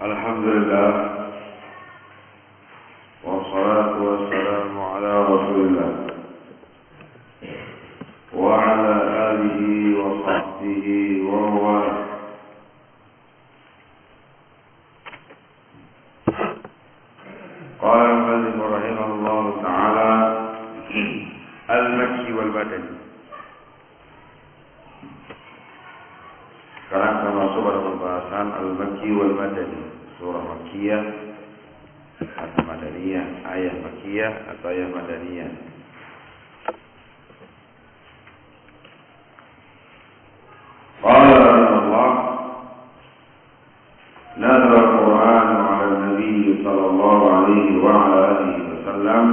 Alhamdulillah, wassalatu wassalamu ala Rasulillah wa ala alihi wa sahbihi wa wala. Qala al-muallif rahimahullah ta'ala al-makki wal madani. Sekarang kita masuk pada pembahasan al-makki wal madani, surah makkiyah atau madaniyah, ayat makkiyah atau ayat madaniyah. Qala Allah, nazala al-Qur'an 'ala an-nabiy sallallahu alaihi wa ala alihi wasallam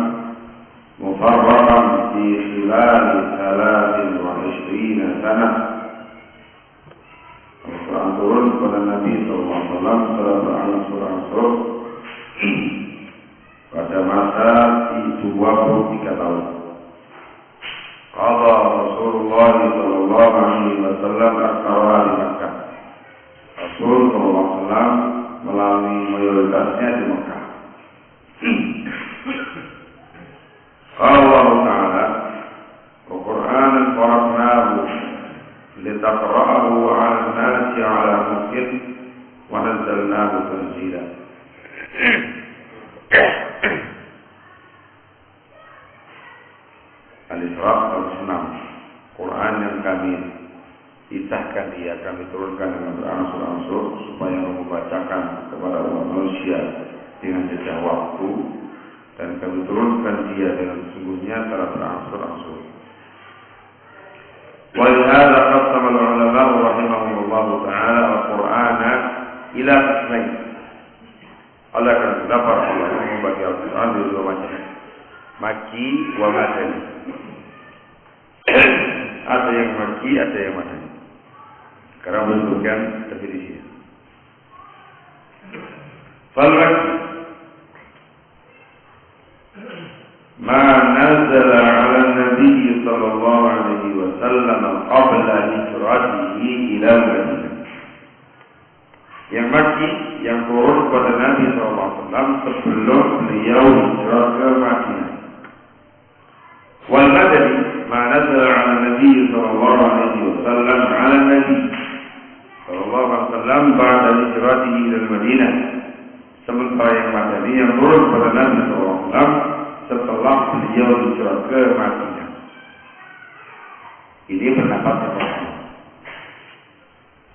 mufarraqan fi khilal 23 sanah. Al-Quran turun kepada Nabi SAW secara berangsur-angsur pada masa 23 tahun. Qala Rasulullah sallallahu alaihi wasallam aktsara di Makkah. Rasul sallallahu alaihi wasallam melalui mayoritasnya di Makkah. Qala Allah Ta'ala, Al-Quran al-Faraqnahu litaqra'ahu 'ala an-nasi 'ala muktin wa nazzalnahu tanzila. Al-Isra al-Sunnah, Quran yang kami titahkan dia, kami turunkan dengan berangsur-angsur supaya membacakan kepada umat manusia dengan jeda waktu, dan kami turunkan dia dengan sesungguhnya secara berangsur-angsur. Wa lihada qasama al-ulama rahimahumullah ta'ala al-Qur'ana ila qismain. Allah akan dapat Allah membagi Al-Quran di dua macam, Makki wa Madani. Ada yang Makki, ada yang Madani. Sekarang bentukkan definisinya. Fal-Makki ma nazala 'ala an-nabiy sallallahu alaihi wasallam qabla hijratihi ila Madinah. Yang Makki, yang turun kepada Nabi SAW sebelum beliau hijrah ke Madinah. Wal Madani ma nazala 'ala Nabi sallallahu alaihi wasallam 'ala Nabi sallallahu alaihi wasallam ba'da hijratihi ila Madinah. Sementara yang Madani yang turun kepada Nabi SAW setelah beliau hijrah ke Madinah. Ini pendapat yang pertama.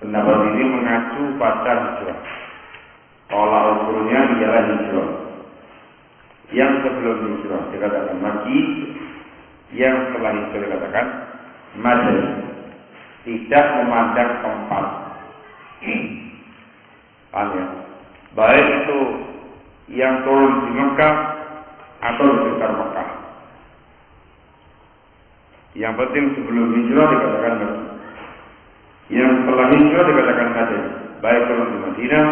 Pendapat ini mengacu pada hijrah. Tolak ukurnya ialah hijrah. Yang sebelum hijrah dikatakan Makki, yang setelah hijrah dikatakan Madani. Tidak memandang tempat. Paham ya? Baik itu yang turun di Mekah atau di sekitar Mekah. Yang penting sebelum hijrah dikatakan Makki. Yang setelah hijrah dikatakan Madani, baik turun di Madinah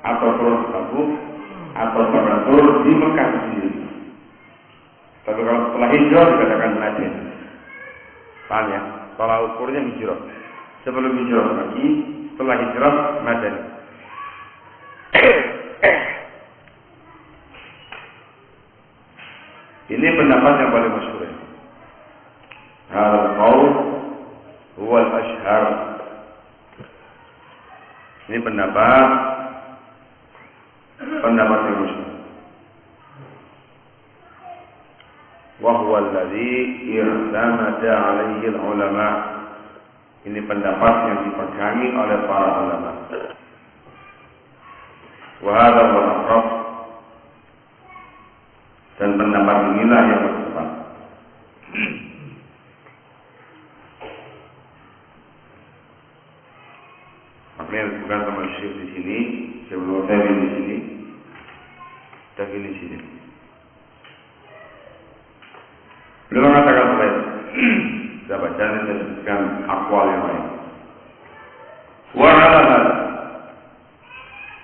atau turun di Tabuk atau bahkan turun di Mekah sendiri. Tapi kalau setelah hijrah dikatakan Madani. Paham ya? Tolak ukurnya hijrah. Sebelum hijrah Makki, setelah hijrah Madani. Ini pendapat yang paling masyhur. Hadzal qaul huwa al-ashhar. Ini pendapat yang masyhur. Wa huwa alladhi i'tamada 'alaihi al-ulama. Ini pendapat yang dipegangi oleh para ulama. Wa hadha huwa al-aqrab. Dan pendapat inilah yang tepat. Maknanya bukan sama syekh di sini, sebelum saya di sini, definisi ini. Beliau mengatakan lain. Saya baca dan sebutkan akwal yang lain. Wa ala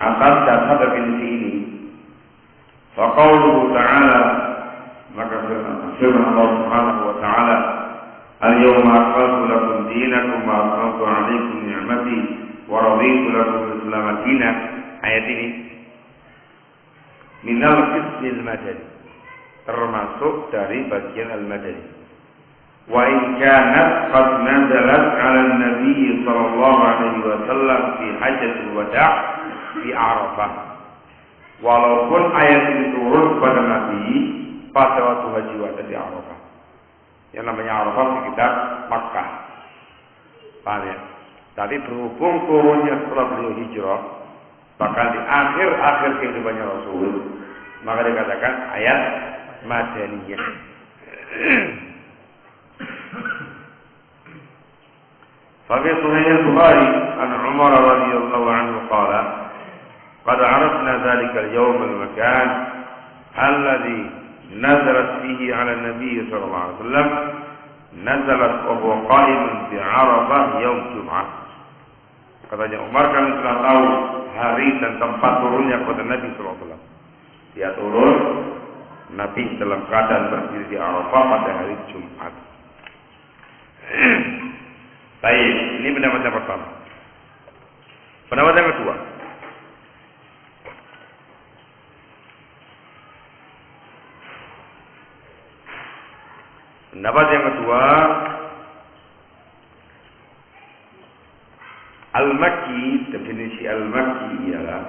atas dasar definisi ini, faqauluhu ta'ala, maka firman Allah Subhanahu wa ta'ala, al-yawma akmaltu lakum dinakum wa atmamtu 'alaykum ni'mati wa raditu lakum al-Islam dinan. ayat ini minal qismil madani, termasuk dari bagian al-madani. Wa in kanat qad nazalat 'ala an-nabi sallallahu alaihi wasallam fi hajjatul wada' fi Arafah. Walaupun ayat ini turun kepada Nabi pada waktu haji wada di Arafah. Yang namanya Arafah sekitar Makkah. Paham ya? Tadi berhubung turunnya setelah beliau hijrah, bahkan di akhir-akhir kehidupannya Rasul, maka dikatakan ayat Madaniyah. Fabi Sahih Al-Bukhari an Umar radhiyallahu anhu qala qad arafna dhalika al-yawm al-makan alladhi nazalat fihi 'ala an-nabi sallallahu alaihi wasallam nazalat wa huwa qa'imun bi 'Arafah yaum Jum'ah. Katanya Umar, kami telah tahu hari dan tempat turunnya kepada Nabi sallallahu alaihi wasallam. Dia turun, Nabi dalam keadaan berdiri di Arafah pada hari Jumat. Baik, ini pendapat yang pertama. Pendapat yang kedua. Pendapat yang kedua, Al-Makki, definisi Al-Makki ialah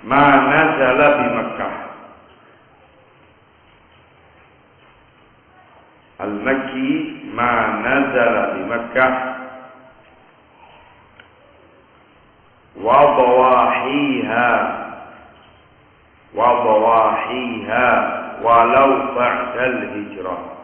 ma nazala di Makkah. Al-Makki ma nazala di Makkah wa dawahiha walau ba'dal hijrah.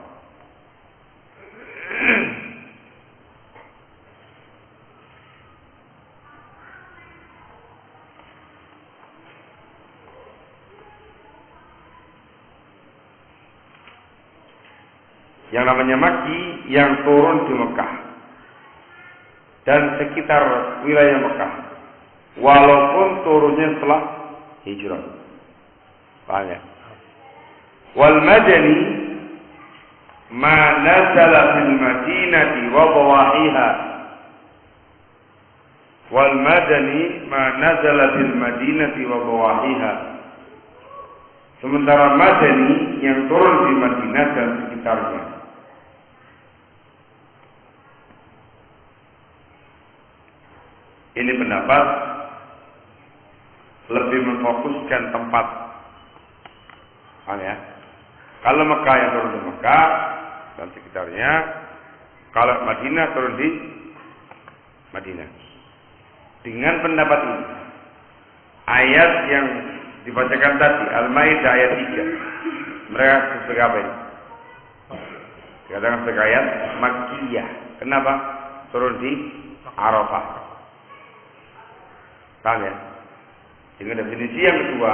Yang namanya Makki yang turun di Mekah dan sekitar wilayah Mekah, walaupun turunnya setelah hijrah. Paham ya? Wal Madani ma nazala fil Madinati wa dawahiha. Wal Madani ma nazala fil Madinati wa dawahiha. Sementara Madani yang turun di Madinah dan sekitarnya. Ini pendapat lebih memfokuskan tempat. Paham ya? Kalau Mekah yang turun di Mekah dan sekitarnya, kalau Madinah turun di Madinah. Dengan pendapat ini, ayat yang dibacakan tadi, Al-Maidah ayat 3, mereka sebagai apa ini? Dikatakan sebagai ayat Makkiyah. Kenapa? Turun di Arafah. Paham ya? Dengan definisi yang kedua,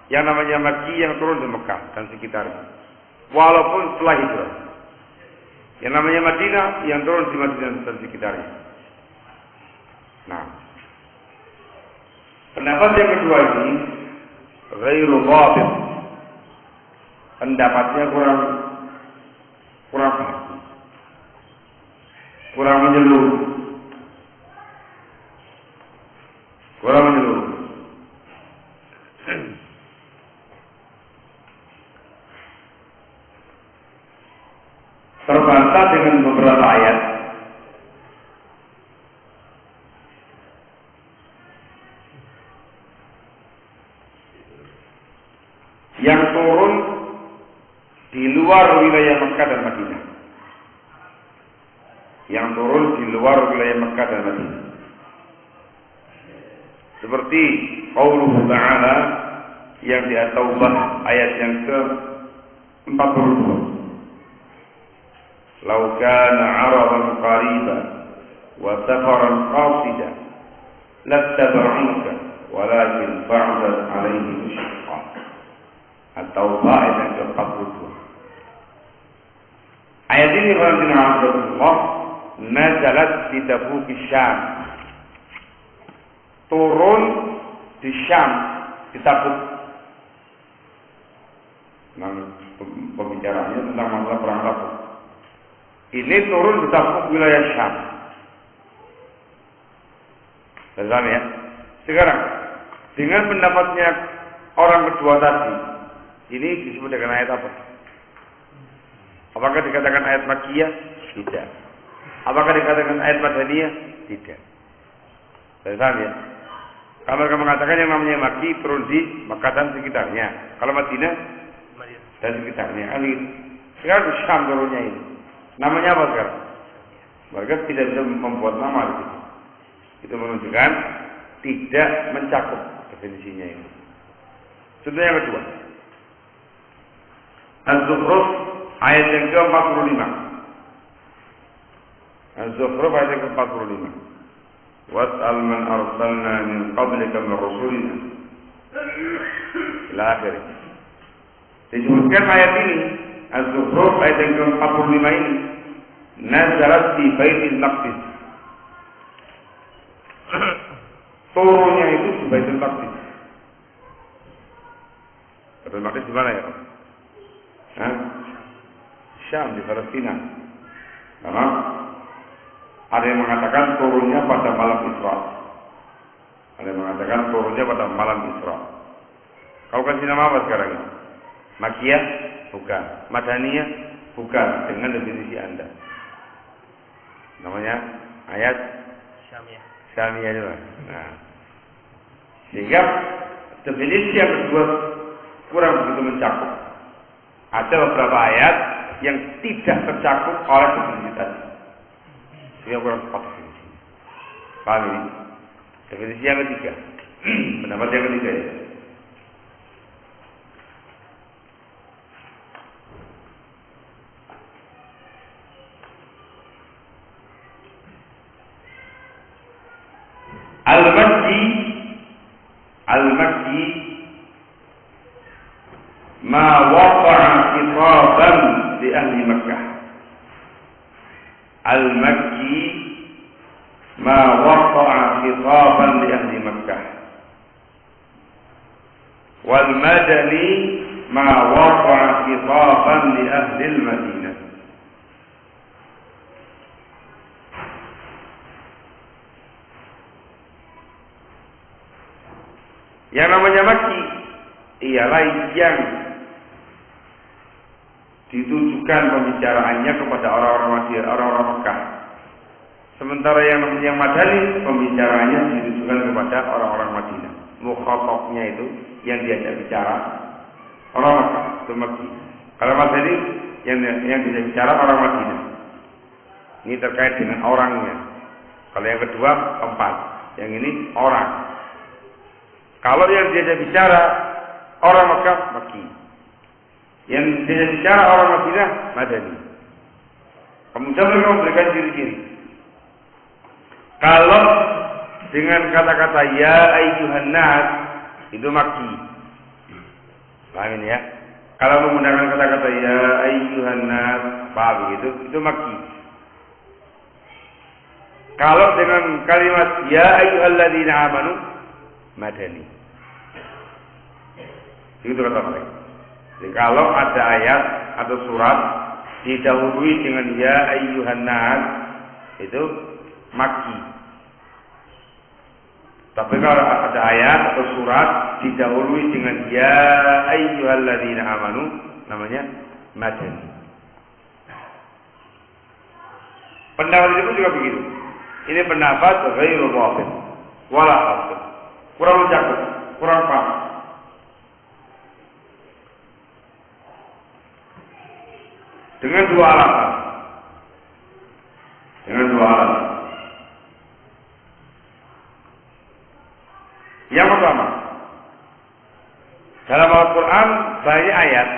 yang namanya Makki yang turun di Mekah dan sekitarnya, walaupun setelah hijrah. Yang namanya Madinah yang turun di Madinah dan sekitarnya. Nah, pendapat yang kedua ini ghairu dhabit. Pendapatnya kurang pasti, kurang menyeluruh. Terbantah dengan beberapa ayat yang turun di luar wilayah Mekah dan Madinah. Yang turun di luar wilayah Mekah dan Madinah. Seperti qauluhu ta'ala yang di At-Taubah ayat yang ke-42. Lau kana 'aradan qariban wa safaran qasida lattaba'uka walakin ba'dat 'alaihim ash-shaqqa. At-Taubah ayat yang ke-42. Ayat ini Allah nazalat di Tabuk Syam. Turun di Syam, di Tabuk. Nah, pembicaranya tentang masalah perang Tabuk. Ini turun di Tabuk wilayah Syam. Paham ya? Sekarang dengan pendapatnya orang kedua tadi, ini disebut dengan ayat apa? Apakah dikatakan ayat Makkiyah? Tidak. Apakah dikatakan ayat Madaniyah? Tidak. Paham ya? Kalau mereka mengatakan yang namanya Makki turun di Makkah dan sekitarnya. Kalau Madinah dan sekitarnya. Sekarang di Syam turunnya ini. Namanya apa sekarang? Mereka tidak bisa membuat nama di situ. Itu menunjukkan tidak mencakup definisinya ini. Contoh yang kedua. Az-Zukhruf ayat yang ke-45. Az-Zukhruf ayat yang ke-45. Was'al man arsalna min qablika min rusulina. Ila akhir. Disebutkan ayat ini, Az-Zukhruf ayat yang ke-45 ini nazarat di Baitul Maqdis. Turunnya itu di Baitul Maqdis. Baitul Maqdis di mana ya? Syam, di Palestina. Karena ada yang mengatakan turunnya pada malam Isra. Ada yang mengatakan turunnya pada malam Isra. Kau kasih nama apa sekarang ini? Makkiyah? Bukan. Madaniyah? Bukan. Dengan definisi Anda. Namanya ayat Syamiyah. Syamiyah juga. Nah, sehingga definisi yang kedua kurang begitu mencakup. Ada beberapa ayat yang tidak tercakup oleh definisi tadi. Sehingga kurang tepat definisi. Paham ini? Definisi yang ketiga. Pendapat yang ketiga ya. Al-Makki ma waqa'a khitaban di ahli Makkah. Al-Makki ma waqa'a khitaban di ahli Makkah. Wal Madani ma waqa'a khitaban di ahli Madinah. Yang namanya Makki ialah yang ditujukan pembicaraannya kepada orang-orang Mekah. Sementara yang Madani pembicaraannya ditujukan kepada orang-orang Madinah. Mukhatabnya itu yang diajak bicara orang Mekah, itu Makki. Kalau Madani yang diajak bicara orang Madinah. Ini terkait dengan orangnya. Kalau yang kedua tempat, yang ini orang. Kalau yang diajak bicara orang Mekah, Makki. Yang diajak bicara orang Madinah, Madani. Kemudian mereka memberikan ciri-ciri. Kalau dengan kata-kata ya ayyuhan nas, itu Makki. Paham ini ya? Kalau menggunakan kata-kata ya ayyuhan nas, paham begitu? Itu Makki. Kalau dengan kalimat ya ayyuhalladzina amanu, Madani. Itu kata mereka. Jadi kalau ada ayat atau surat didahului dengan ya ayyuhan nas, itu Makki. Tapi kalau ada ayat atau surat didahului dengan ya ayyuhalladzina amanu, namanya Madani. Pendapat itu juga begitu. Ini pendapat ghairu dhafir wala hasil. Kurang mencakup, kurang paham. Dengan dua alasan. Yang pertama, dalam Al-Quran banyak ayat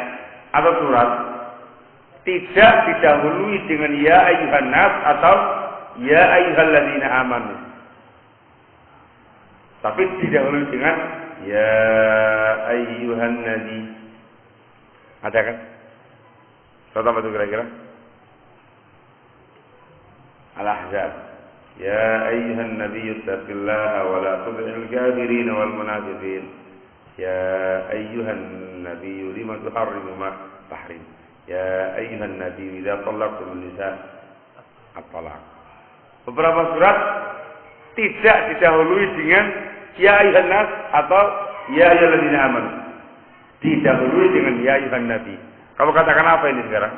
atau surat tidak didahului dengan ya ayyuhan nas atau ya ayyuhalladzina amanu. Tapi didahului dengan ya ayyuhan nabi. Ada kan? Contoh apa itu kira-kira? Al-Ahzab. Ya ayyuhan nabi ittaqillaha wa la tud'il kafirin wal munafiqin. Ya ayyuhan nabi lima tuharrimu ma tahrim. Ya ayyuhan nabi idza talaqtum nisa at-talaq. Beberapa surat tidak didahului dengan ya ayuhan nas atau ya ayyuhalladzina amanu. Didahului dengan ya ayuhan nabi. Kamu katakan apa ini sekarang?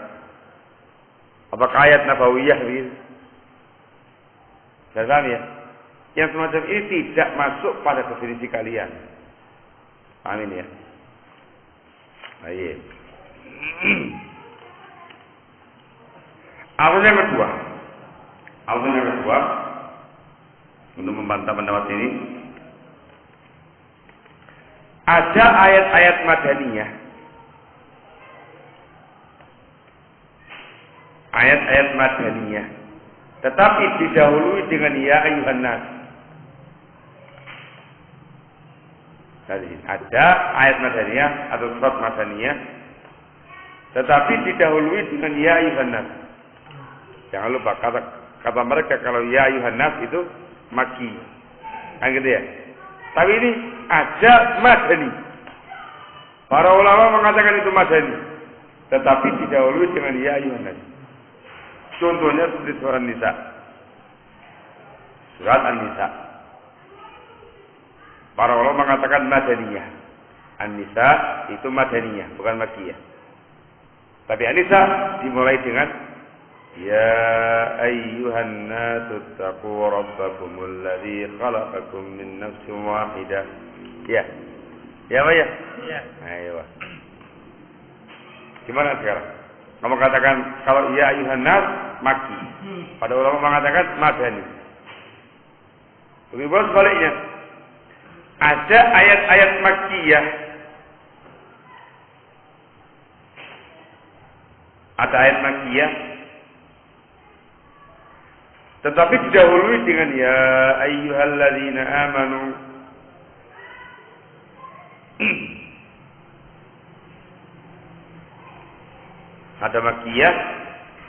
Apakah ayat nabawiyah begitu? Saya paham ya? Yang semacam ini tidak masuk pada definisi kalian. Amin ya. Baik. Alasan yang kedua untuk membantah pendapat ini, ada ayat-ayat madaniyah, tetapi didahului dengan ya ayuhan nas. Jadi ada ayat madaniyah atau surat madaniyah, tetapi didahului dengan ya ayuhan nas. Jangan lupa kata mereka kalau ya ayuhan nas itu maki, kan gitu ya. Tapi ini ada madani. Para ulama mengatakan itu madani, tetapi didahului dengan ya ayuhan nas. Contohnya seperti surat Nisa, surat An-Nisa. Para ulama mengatakan madaniyah. An-Nisa itu madaniyah, bukan makiyah. Tapi An-Nisa dimulai dengan ya ayyuhan nasu taqu rabbakumul ladzi khalaqakum min nafsin wahidah. Ya. Ya Pak ya? Iya. Ayo. Gimana sekarang? Kamu katakan kalau ya ayyuhan nas maki. Pada ulama mengatakan madani. Begitu sebaliknya. Ada ayat-ayat makkiyah. Ada ayat makkiyah. Tetapi didahului dengan ya ayyuhalladzina amanu. Ada makkiyah,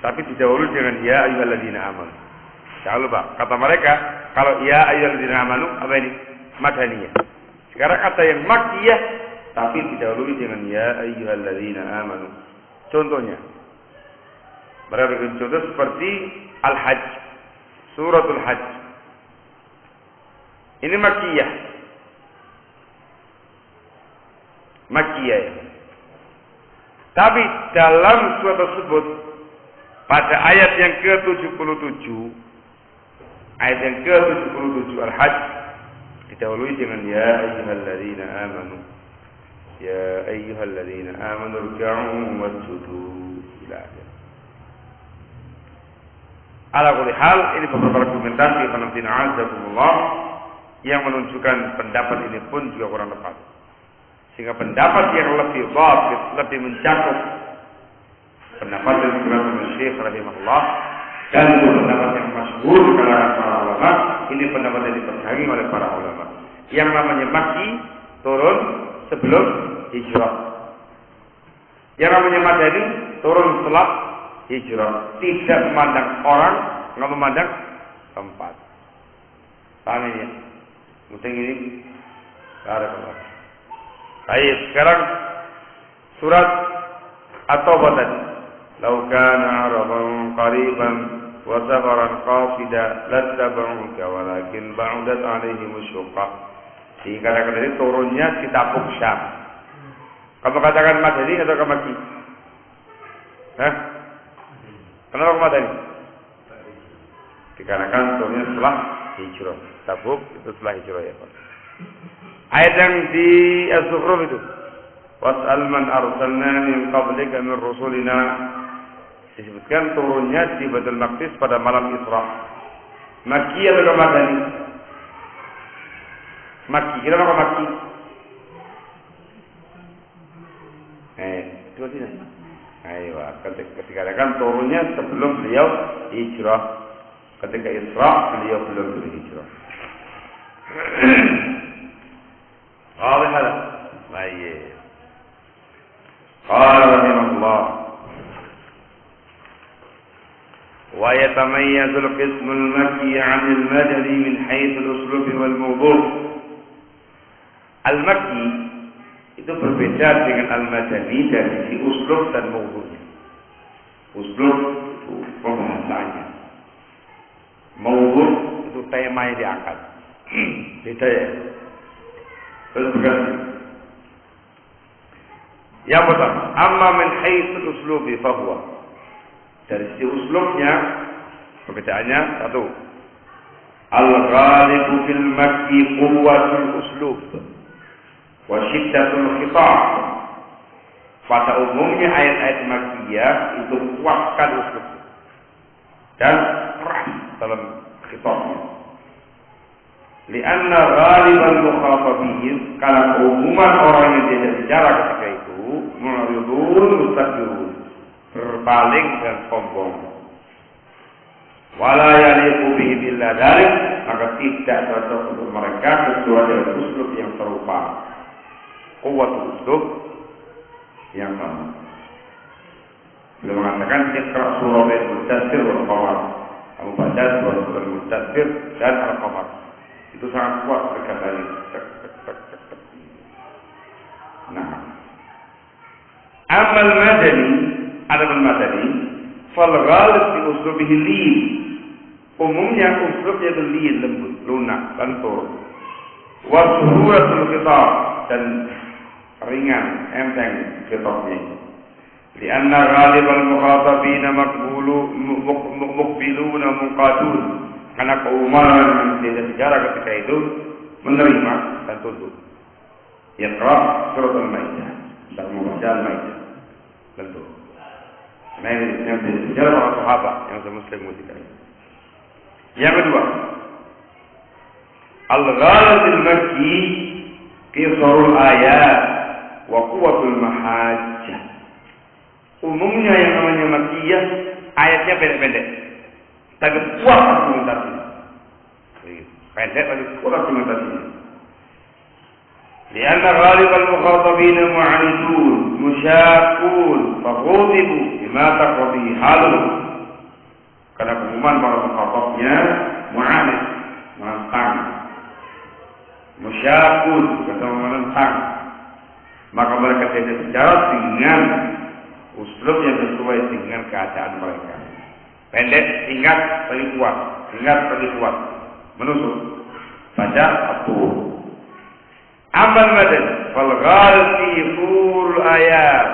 tapi didahului dengan ya ayyuhalladzina amanu. Jangan lupa, kata mereka, kalau ya ayyuhalladzina amanu, apa ini? Madaniyah. Sekarang kata yang makkiyah, tapi didahului dengan ya ayyuhalladzina amanu. Contohnya, berapa contoh seperti Al-Hajj, suratul Hajj. Ini makkiyah. Makkiyah ya. Tapi dalam surat tersebut pada ayat yang ke-77, ayat yang ke-77 Al-Hajj didahului dengan ya ayyuhalladzina amanu. Ya ayyuhalladzina amanu ruk'u wasjudu ila akhir. Ala kulli hal, ini beberapa argumentasi penampilan azakumullah yang menunjukkan pendapat ini pun juga kurang tepat. Sehingga pendapat yang lebih dhabit, lebih mencakup pendapat yang dikatakan oleh Syekh rahimahullah dan pendapat yang masyhur di kalangan para ulama, ini pendapat yang dipegangi oleh para ulama. Yang namanya Makki turun sebelum hijrah. Yang namanya Madani turun setelah hijrah. Tidak memandang orang, nggak memandang tempat. Paham ini ya? Mungkin ini barakallah. Baik, sekarang surat At-Taubah tadi. Lau kana 'araban qariban wa safaran qasida lattaba'uka walakin ba'udat 'alaihim asy-syuqqa. Dikatakan dari turunnya di Tabuk Syam. Kamu katakan Madani atau Makki? Hah? Kenapa Madani? Dikarenakan turunnya setelah hijrah. Tabuk itu setelah hijrah ya Pak. Ayat yang di Az-Zukhruf itu, was'al man arsalna min qablika min rusulina, disebutkan turunnya di Baitul Maqdis pada malam Isra. Makki atau Madani? Makki. Kenapa Makki? Itu sini. Ayo, ketika kan turunnya sebelum beliau hijrah. Ketika Isra beliau belum berhijrah. واضح هذا؟ طيب. قال رحمه الله: ويتميز القسم المكي عن المدني من حيث الأسلوب والموضوع. Al-Makki itu berbeda dengan Al-Madani dari sisi uslub dan mawdu'nya. Uslub itu pembahasannya, mawdu' itu itu tema yang diangkat. Beda ya. Terus berganti. Yang pertama, amma min haitsul uslubi fahuwa. Dari sisi uslubnya, perbedaannya satu. Al-ghalibu fil makki quwwatul uslub wa shiddatul khitab. Pada umumnya ayat-ayat Makkiyah itu kuatkan uslub dan keras dalam khitabnya. Lianna ghaliban mukhatabin, karena umuman orang yang diajak bicara ketika itu mu'ridun mustakbirun, berpaling dan sombong. Wala yaliqu bihim illa dzalik, maka tidak cocok untuk mereka kecuali dengan uslub yang serupa. Quwwatul uslub yang sama. Beliau mengatakan iqra surah al-Mudaththir wal Qamar. Kamu baca surah al-Mudaththir dan al-Qamar. Itu sangat kuat perkataannya. Nah, amal madani, adapun madani, fal ghalib fi uslubihi lin. Umumnya uslubnya itu lin, lembut, lunak, lentur. Wa suhuratul khitab, dan ringan, enteng khitabnya. Lianna ghalibal mukhatabina muqbiluna munqadun. Karena keumuman yang sejarah ketika itu menerima dan tunduk. Iqra surat Al-Maidah, dan membaca Al-Maidah, tentu. Nah ini yang sejarah para sahabat yang semuslim ketika itu. Yang kedua, al-ghalibul makki qisarul ayat wa quwwatul mahajjah. Umumnya yang namanya Makkiyah ayatnya pendek-pendek, tapi kuat argumentasi. Pendek tapi kuat argumentasinya. Lianna ghalibal mukhatabina mu'anidun musyaqun faghadibu bima taqdi haluhum. Karena umuman para mukhatabnya mu'anid, menentang. Musyaqun, kata menentang. Maka mereka tidak bicara dengan uslub yang sesuai dengan keadaan mereka. Pendek, singkat, tapi kuat. Singkat, tapi kuat. Menusuk. Baca, atur. Amal madan. Fal ghalti ful ayat.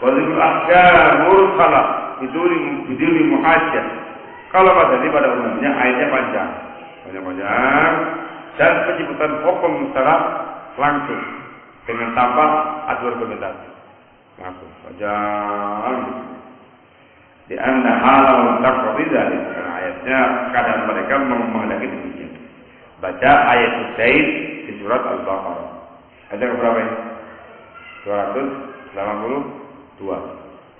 Wazirul ahkam mursalah. Biduli muhajjah. Kalau pada umumnya ayatnya panjang. Panjang. Dan penyebutan hukum secara langsung. Dengan tanpa adu argumentasi. Langsung. Panjang. Di anna halal taqdi dzalik, karena ayatnya keadaan mereka menghendaki demikian. Baca ayat Zaid di surat Al-Baqarah. Ayat berapa ini? 282.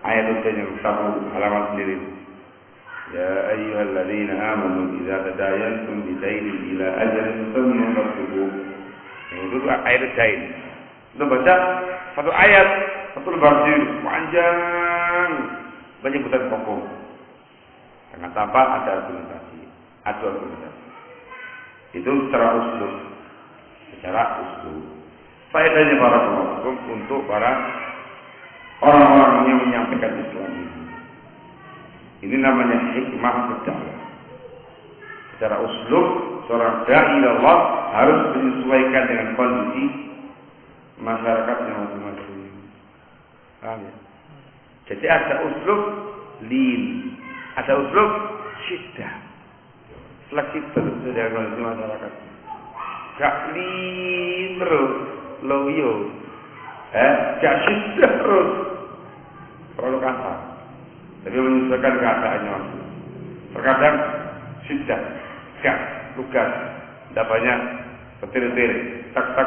Ayat Zaid yang satu halaman sendiri. Ya ayyuhalladzina amanu idza tadayantum bidainin ila ajalin musamman faktubuh. Itu ayat Zaid. Kita baca satu ayat, satu lembar panjang. Penyebutan hukum dengan tanpa ada argumentasi, itu secara uslub. Faedahnya para hukum untuk para orang-orang yang menyampaikan Islam ini. Ini namanya hikmah berdakwah. Secara uslub, seorang dai Allah harus menyesuaikan dengan kondisi masyarakat yang masing-masing. Paham ya? Jadi ada uslub lin, ada uslub syiddah, fleksibel dari kondisi masyarakat. Gak lin terus, loyo, gak syiddah terus, terlalu kasar. Tapi menyesuaikan keadaannya. Terkadang syiddah, gak lugas, tidak banyak petir-petir, tak.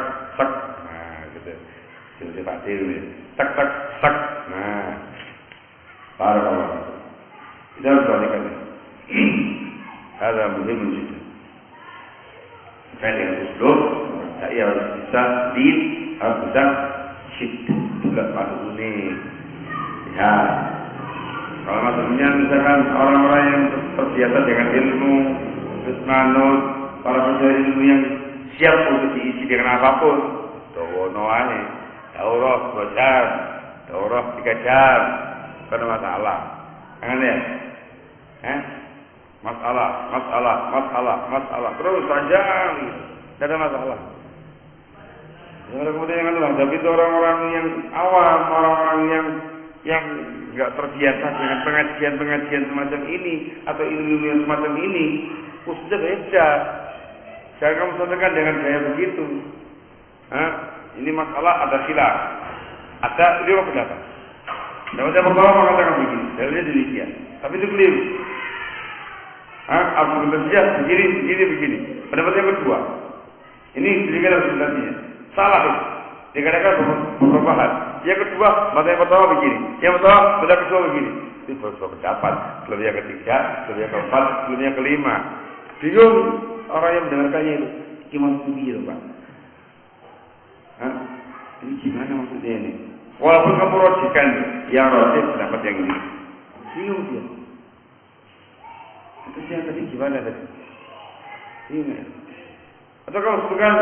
Nah, gitu. Jadi Pak Dewi, tak. Nah. Barakallahu. Kita harus perhatikan ini. Ada muhim juga. Dengan uslub, saya harus bisa lead, harus bisa shift juga masuk ini. Ya. Kalau maksudnya misalkan orang-orang yang terbiasa dengan ilmu, terus manut, para pencari ilmu yang siap untuk diisi dengan apapun, dowono aja, daurah 2 jam, daurah 3 jam. Karena masalah, kan ya? masalah. Terus saja, tidak ada masalah. Kemudian yang adalah, tapi itu orang-orang yang awam, orang-orang yang nggak terbiasa dengan pengajian semacam ini atau ilmu yang semacam ini, khususnya beda. Jangan kamu sampaikan dengan gaya begitu. Ini masalah ada khilaf, ada dua pendapat. Yang pertama mengatakan begini, dalilnya demikian, tapi itu keliru. Argumentasinya begini. Pendapat yang kedua, ini sedikit argumentasinya salah itu. Dikatakan beberapa hal. Yang kedua, mata yang pertama begini. Yang pertama, mata kedua begini. Itu beberapa pendapat. Belum yang ketiga, belum yang keempat, belum yang kelima. Bingung orang yang mendengarkannya itu. Gimana begitu, Pak? Ini gimana maksudnya ini? Walaupun kamu rojikan yang rojik pendapat yang ini. Bingung dia. Terus yang tadi gimana tadi? Bingung. Atau kamu sebutkan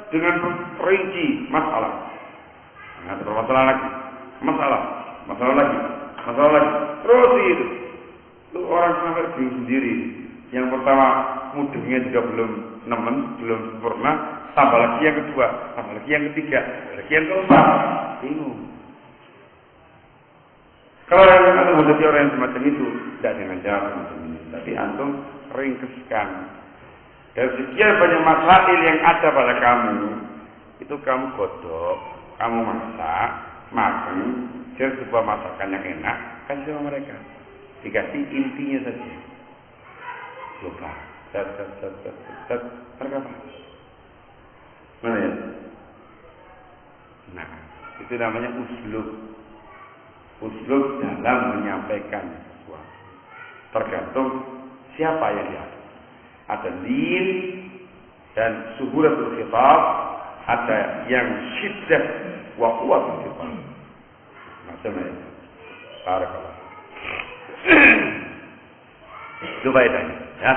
dengan perinci masalah. Masalah lagi. Terus itu. Itu orang sampai bingung sendiri. Yang pertama mudahnya juga belum nemen, belum sempurna. Tambah lagi yang kedua, tambah lagi yang ketiga, tambah lagi yang keempat. Bingung. Kalau antum menjadi orang yang semacam itu, tidak dengan cara semacam ini. Tapi antum ringkeskan. Dari sekian banyak masalah yang ada pada kamu, itu kamu godok, kamu masak, makan, cari sebuah masakan yang enak, kasih sama mereka. Dikasih intinya saja. Lupa. Mereka apa? Mana ya? Nah, itu namanya uslub. Uslub dalam menyampaikan sesuatu. Tergantung siapa yang dihadapi. Ada lin dan suhulatul khitab, ada yang syiddah wa quwwatul khitab. Macamnya. Barakallah. Itu faedahnya, ya.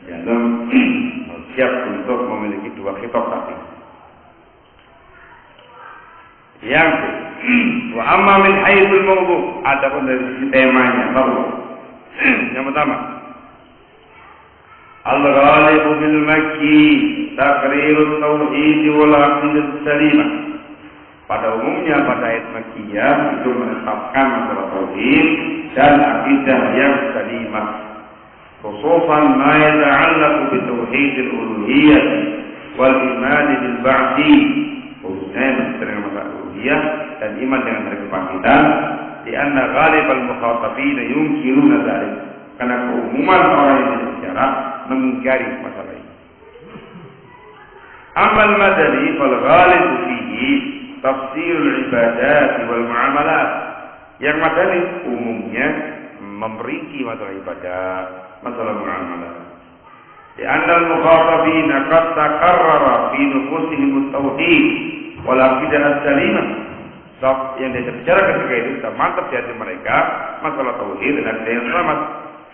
Dalam siap untuk memiliki dua khitab tadi. Yang wa amma min haitsul mawdu', adapun dari sisi temanya, tahu. Yang pertama, al-ghalibu bil makki taqrirut tauhid wal aqidah salimah. Pada umumnya pada ayat makkiyah itu menetapkan masalah tauhid dan akidah yang salimah. Khususan ma yata'allaqu bi tauhid al-uluhiyyah wal iman bil ba'thi. Khususnya dengan masalah uluhiyah dan iman dengan hari kebangkitan. Di anna ghalibal mukhatabin yunkiruna dzalik. Karena keumuman orang yang berbicara mengingkari masalah ini. Amal madani fal ghalib fihi tafsirul ibadat wal muamalat. Yang madani umumnya memperinci masalah ibadah, masalah muamalah. Di anal mukhatabin qad taqarrara fi nufusihim at-tauhid wal aqidah as-salimah. Sebab yang dia bicara ketika itu sudah mantap di hati mereka masalah tauhid dan akidah yang selamat.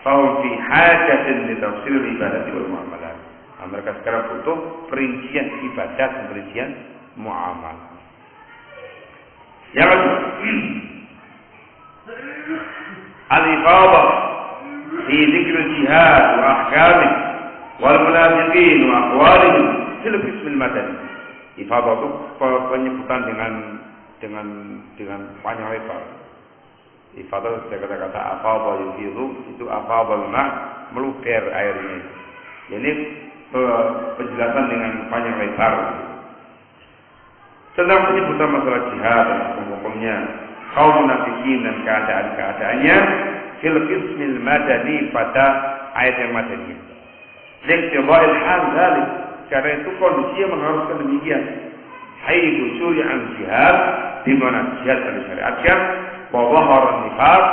Fahum fi hajatin li tafsir ibadat wal muamalat. Mereka sekarang butuh perincian ibadat dan perincian muamalah. Yang kedua, al-ifadha fi dzikr jihad wa ahkamih wal munafiqin wa aqwalihim fil qism al-madani. Ifadha itu penyebutan dengan panjang lebar. Ifadha dari kata-kata afadha yufidu, itu afadha ma, meluber airnya. Jadi penjelasan dengan panjang lebar tentang penyebutan masalah jihad dan hukum-hukumnya, kaum munafikin dan keadaan-keadaannya fil qismil madani, pada ayat yang madani. Liqtida'il hal dzalik, karena itu kondisi yang mengharuskan demikian. Haitsu syuri'an jihad, di mana jihad disyariatkan, wa dhahara nifaq,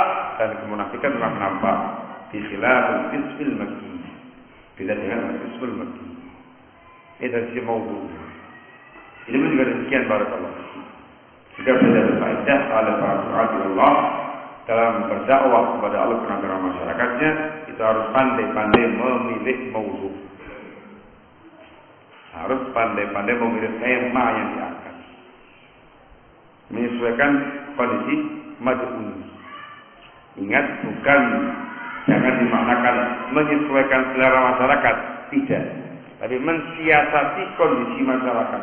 dan kemunafikan telah nampak di khilafil qismil makki. Beda dengan qismul makki. Ini dari sisi mawdu'. Ini pun juga demikian, barakallah. Jika belajar berfaedah oleh para sahabat Allah dalam berdakwah kepada Allah kepada masyarakatnya, itu harus pandai-pandai memilih mawdu'. Harus pandai-pandai memilih tema yang diangkat. Menyesuaikan kondisi mad'un. Ingat, bukan Jangan dimaknakan menyesuaikan selera masyarakat, tidak. Tapi mensiasati kondisi masyarakat.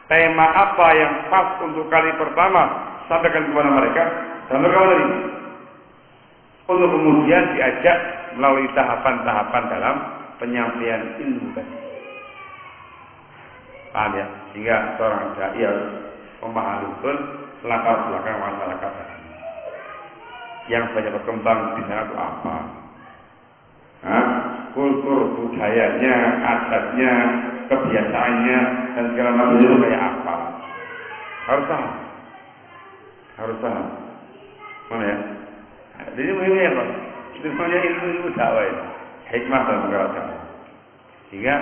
Tema apa yang pas untuk kali pertama sampaikan kepada mereka, sampaikan kepada ini. Untuk kemudian diajak melalui tahapan-tahapan dalam penyampaian ilmu tadi. Paham ya? Sehingga seorang dai harus memahami betul latar belakang masyarakat tadi. Yang banyak berkembang di sana itu apa? Kultur budayanya, adatnya, kebiasaannya, dan segala macam itu kayak apa? Harus tahu. Harus paham. Mana ya? Jadi ini apa? Itu namanya ilmu dakwah itu. Hikmah dalam segala cara. Sehingga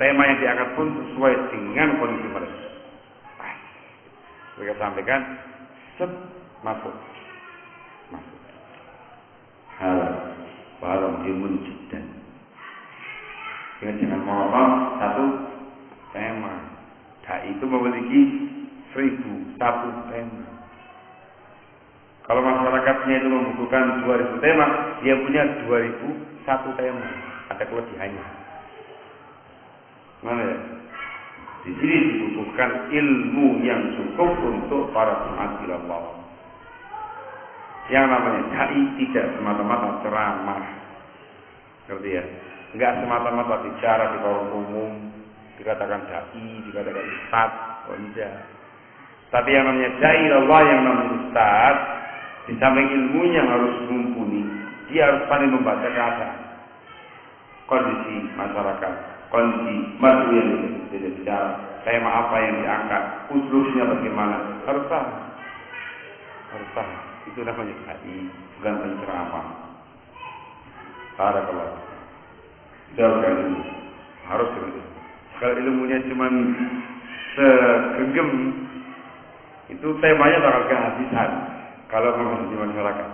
tema yang diangkat pun sesuai dengan kondisi mereka. Mereka sampaikan, masuk. Hal muhimun jiddan. Jangan memotong satu tema. Dai itu memiliki 1001 tema. Kalau masyarakatnya itu membutuhkan 2000 tema, dia punya 2001 tema. Ada kelebihannya. Mana ya? Di sini dibutuhkan ilmu yang cukup untuk para umat Allah. Yang namanya dai tidak semata-mata ceramah, ngerti ya? Enggak semata-mata bicara di forum umum, dikatakan dai, dikatakan ustaz, enggak. Tapi yang namanya dai Allah, yang namanya ustaz, di samping ilmunya harus mumpuni, dia harus pandai membaca keadaan, kondisi masyarakat, kondisi madu yang dibicara, tema apa yang diangkat, usulnya bagaimana, harus tahu. Itu namanya dai, bukan penceramah. Barakallah. Jauh ilmu, harus ilmu. Kalau ilmunya cuma segenggam, itu temanya bakal kehabisan. Kalau menghadapi masyarakat,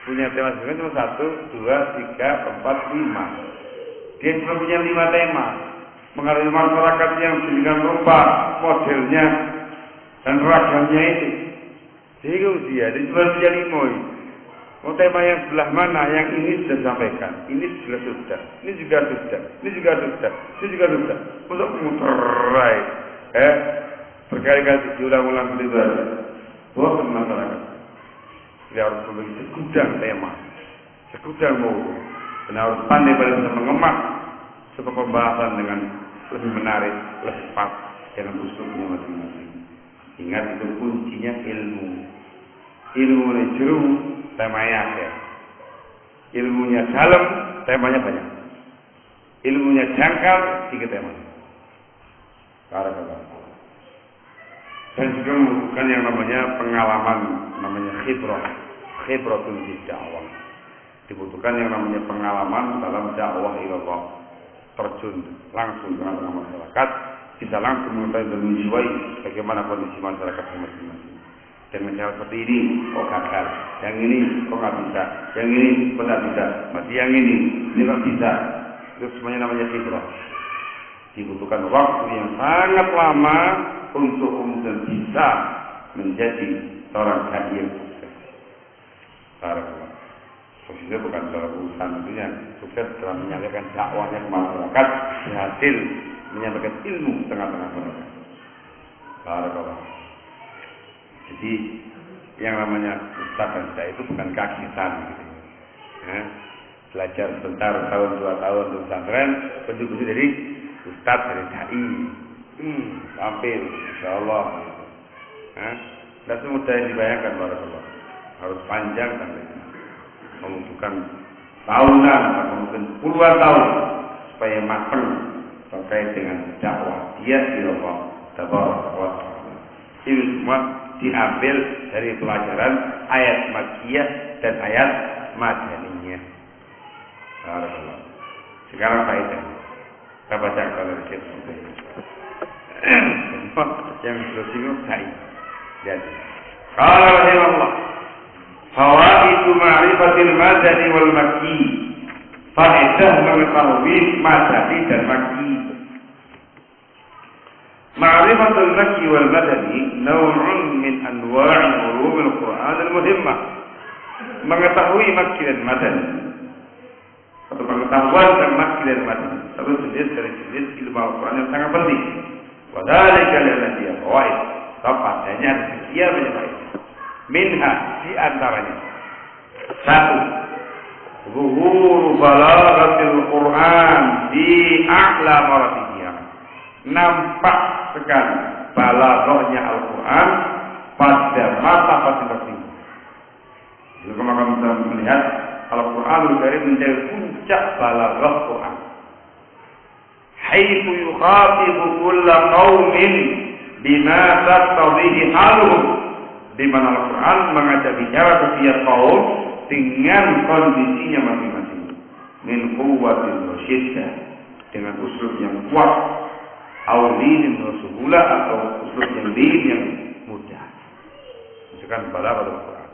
punya tema sebenarnya cuma 1, 2, 3, 4, 5. Dia cuma punya 5 tema. Menghadapi masyarakat yang sedemikian rupa, modelnya dan ragamnya itu. Bingung dia cuma punya 5. Mau tema yang sebelah mana? Yang ini sudah sampaikan, ini sudah, ini juga sudah, ini juga sudah, ini juga sudah. Untuk muterai, berkali-kali diulang-ulang begitu. Bosan masyarakat. Dia harus memiliki segudang tema, segudang mau, dan harus pandai pada bisa mengemas sebuah pembahasan dengan lebih menarik, lebih pas dengan usulnya masing-masing. Ingat, itu kuncinya ilmu. Ilmu ini jeru, temanya akhir. Ilmunya dalam, temanya banyak. Ilmunya jangkal, 3 tema. Barakallah. Dan juga membutuhkan yang namanya pengalaman, namanya khibratul dakwah. Dibutuhkan yang namanya pengalaman dalam dakwah ilallah. Terjun langsung dengan masyarakat, bisa langsung mengetahui dan menjiwai bagaimana kondisi masyarakat masing-masing. Dengan cara seperti ini, kok gagal. Yang ini kok nggak bisa. Yang ini kok nggak bisa. Masih yang ini kok bisa. Itu semuanya namanya khibrah. Dibutuhkan waktu yang sangat lama untuk kemudian bisa menjadi seorang dai yang sukses. Barakallah. Suksesnya bukan dalam urusan tentunya, sukses dalam menyampaikan dakwahnya ke masyarakat, berhasil menyampaikan ilmu tengah-tengah mereka. Barakallah. Jadi yang namanya ustaz dan dai itu bukan kakisan gitu. Belajar sebentar, tahun 2 tahun di pesantren, penjujuran dari ustaz, dari dai. Tampil, insyaallah. Tidak semudah yang dibayangkan, barakallah. Harus panjang sampai membutuhkan tahunan atau mungkin puluhan tahun supaya matang terkait dengan dakwah dia di Allah tabaraka. Ini semua diambil dari pelajaran ayat Makkiyah dan ayat Madaniyah. Barakallah. Sekarang faedah. Kita baca dari Syekh yang bersinggung dai. Jadi, qala rahimahullah, fawaidu ma'rifatil madani wal makki. Faedah mengetahui madani dan makki. Ma'rifatul makki wal madani naw'un min anwa'i ulumil Qur'an al-muhimmah. mengetahui makki dan madani atau pengetahuan tentang makki dan madani satu jenis dari jenis ilmu Al-Quran yang sangat penting. Wadhalika li'anna fiha fawaid. Tepatnya ada sekian banyak faedah. Minha di antaranya satu, zuhur balaghatil Quran di a'la maratibiyah. Nampak sekali balaghahnya Al-Quran pada mata tertinggi. Jika maka kita melihat Al-Quranul Karim menjadi puncak balaghah Quran. Haitsu yukhatibu kulla qaumin bima taqtadihi haluhum. Di mana Al-Quran mengajak bicara setiap kaum dengan kondisinya masing-masing. Min quwwatin wa syiddah, dengan uslub yang kuat, aulin wa suhulah, atau uslub yang lin yang mudah. Misalkan balaghah Al-Quran.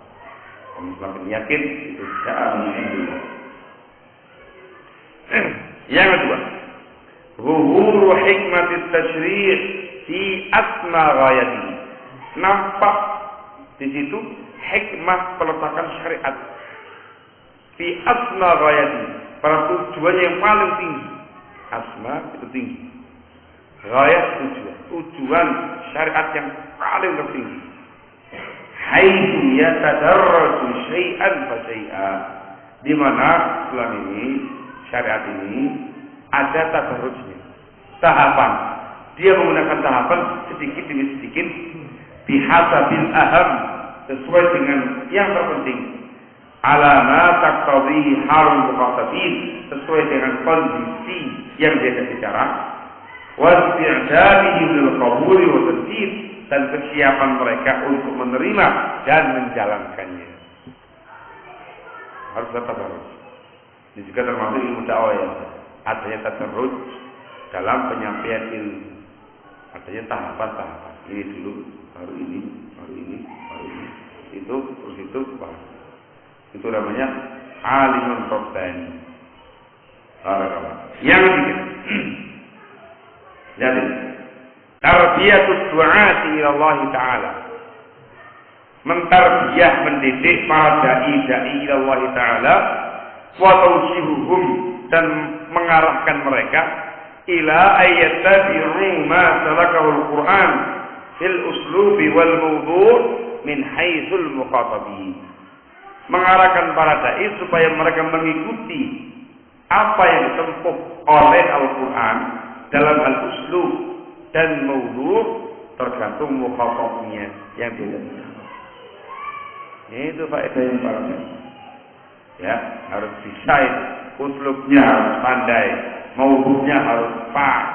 Kami semakin yakin itu Alhamdulillah. Yang kedua, zuhuru hikmatit tasyri' fi asma ghayatihi. Nampak di situ hikmah peletakan syariat fi asma ghayatihi, pada tujuannya yang paling tinggi. Asma itu tinggi, ghayat tujuan syariat yang paling tertinggi. Haitsu yatadarraju syai'an fa syai'an, di mana Islam ini, syariat ini ada tadarrujnya, tahapan. Dia menggunakan tahapan sedikit demi sedikit, bihasabil aham, sesuai dengan yang terpenting. Ala ma taqtadihi halul muqatabin, sesuai dengan kondisi yang dia bicara. Wa isti'dadihi lil qabuli wa tadbir, dan kesiapan mereka untuk menerima dan menjalankannya. Harus ada tadarruj. Ini juga termasuk ilmu dakwah ya. Adanya tadarruj dalam penyampaian ilmu. Adanya tahapan-tahapan. Ini dulu, baru ini, baru ini, baru ini. Itu, terus itu, baru. Itu namanya alimun rabbani. Yang ketiga. Jadi, tarbiyatud du'ati ila Allah Ta'ala. Mentarbiyah, mendidik para dai-dai ila Allah Ta'ala, wa tawjihuhum, dan mengarahkan mereka ila ayyattabi'u ma salakahu al-Qur'an fil uslubi wal mawdu' min haitsul muqatabi. Mengarahkan para dai supaya mereka mengikuti apa yang ditempuh oleh Al-Quran dalam al-uslub dan mawdu', tergantung mukhatabnya yang beda. Itu faedah yang paling. Ya, harus bisa itu. Uslubnya harus pandai, mawdu'nya harus pas.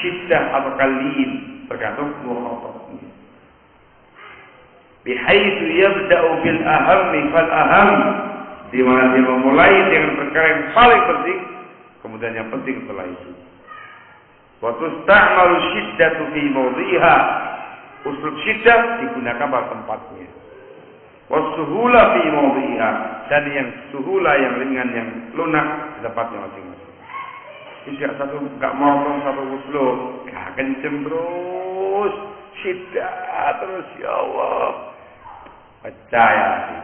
Syiddah atau kalin, tergantung mukhatabnya. Bihaitsu yabda'u bil ahammi fal aham, di mana dia memulai dengan perkara yang paling penting, kemudian yang penting setelah itu. Wa tusta'malu syiddatu fi mawdhiha, uslub syiddah digunakan pada tempatnya. Wa suhula fi mawdhiha, dan yang suhula, yang ringan, yang lunak di tempatnya masing-masing. Tidak satu, enggak motong satu uslub, enggak kenceng terus, syiddah terus, ya Allah. Percaya sih.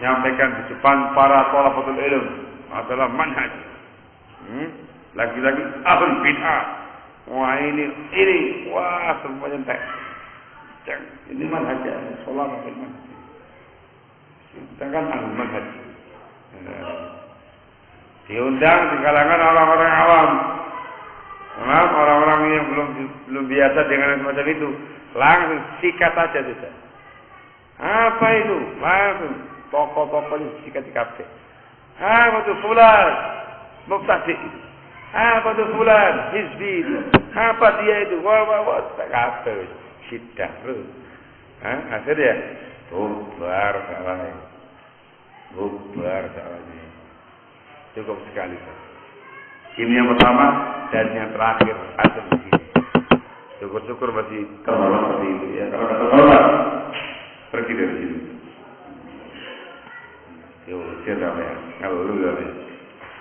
Nyampaikan di depan para thalabatul ilm adalah manhaj. Lagi-lagi ahlul bid'ah. Wah ini, wah semuanya entek. Ini manhaj ya, sholat pakai manhaj. Kita kan ahlul manhaj. Diundang di kalangan orang-orang awam. Orang-orang yang belum biasa dengan semacam itu, langsung sikat aja sudah. Apa itu? Langsung tokoh-tokohnya sikat kabeh. Apa itu fulan? Mubtadi. Apa itu fulan? Hizbi. Apa dia itu? Wah, tak kabeh. Syiddah terus. Akhirnya bubar salahnya. Cukup sekali. Ini yang pertama dan yang terakhir ada di sini. Syukur-syukur masih terlalu seperti itu ya. Kalau terlalu pergi dari sini. Yo, siapa ya? Kalau lu ya.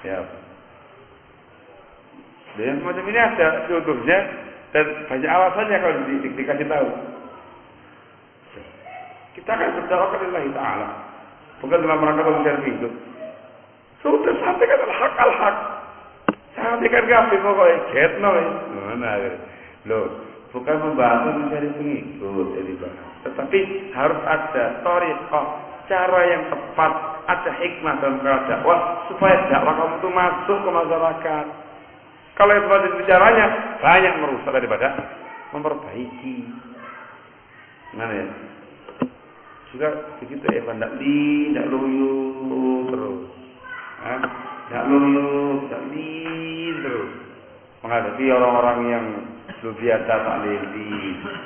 Ya. Dan macam ini ada contohnya dan banyak alasannya kalau dikasih tahu. Kita akan berdakwah lillahi ta'ala. Bukan dalam rangka mencari hidup. Sudah sampaikan al-haq. Sampaikan gapi pokoknya. Ketno. Mana loh, bukan membahas mencari pengikut jadi bahas. Tetapi harus ada thariqah, cara yang tepat, ada hikmah dalam dakwah supaya dakwah kamu itu masuk ke masyarakat. Kalau itu bicaranya banyak merusak daripada memperbaiki. Mana ya? Juga begitu ya, tidak loyo terus. Tidak loyo, tidak terus. Menghadapi orang-orang yang luar biasa taklim di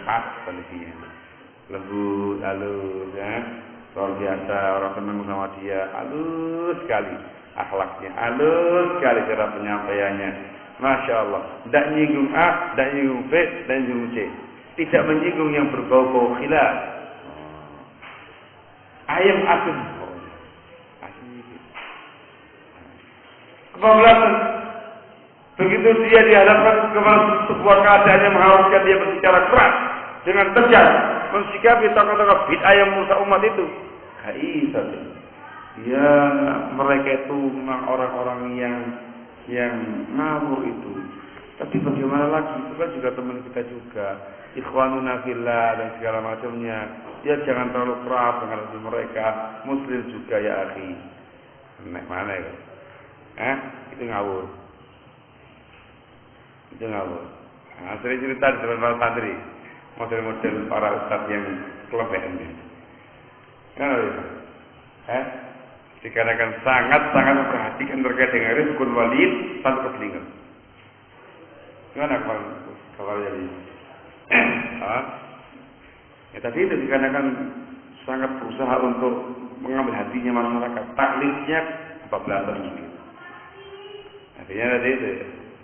pas kondisinya. Lembut, halus, ya. Luar biasa, orang senang sama dia, halus sekali akhlaknya, halus sekali cara penyampaiannya. Masya Allah, tidak nyinggung A, tidak nyinggung B, tidak nyinggung C. Tidak menyinggung yang berbau-bau khilaf. Ayam asin. Kebablasan. Begitu dia dihadapkan kepada sebuah keadaan yang mengharuskan dia berbicara keras dengan tegas, mensikapi tokoh-tokoh bid'ah yang merusak umat itu. Bisa. Ya, mereka itu memang orang-orang yang ngawur itu. Tapi bagaimana lagi? Itu kan juga teman kita juga, ikhwanuna fillah dan segala macamnya. Ya jangan terlalu keras menghadapi mereka. Muslim juga ya akhi. Mana ya? Itu ngawur. Itu ngawur. Nah, sering cerita di depan para santri, model-model para ustadz yang kelebihan ini. Dikarenakan sangat-sangat memperhatikan terkait dengan rizqul walid tanpa keselingan. Gimana kalau jadi? Ya tadi itu dikarenakan sangat berusaha untuk mengambil hatinya masyarakat. Taklifnya kebablasan gitu. Artinya tadi itu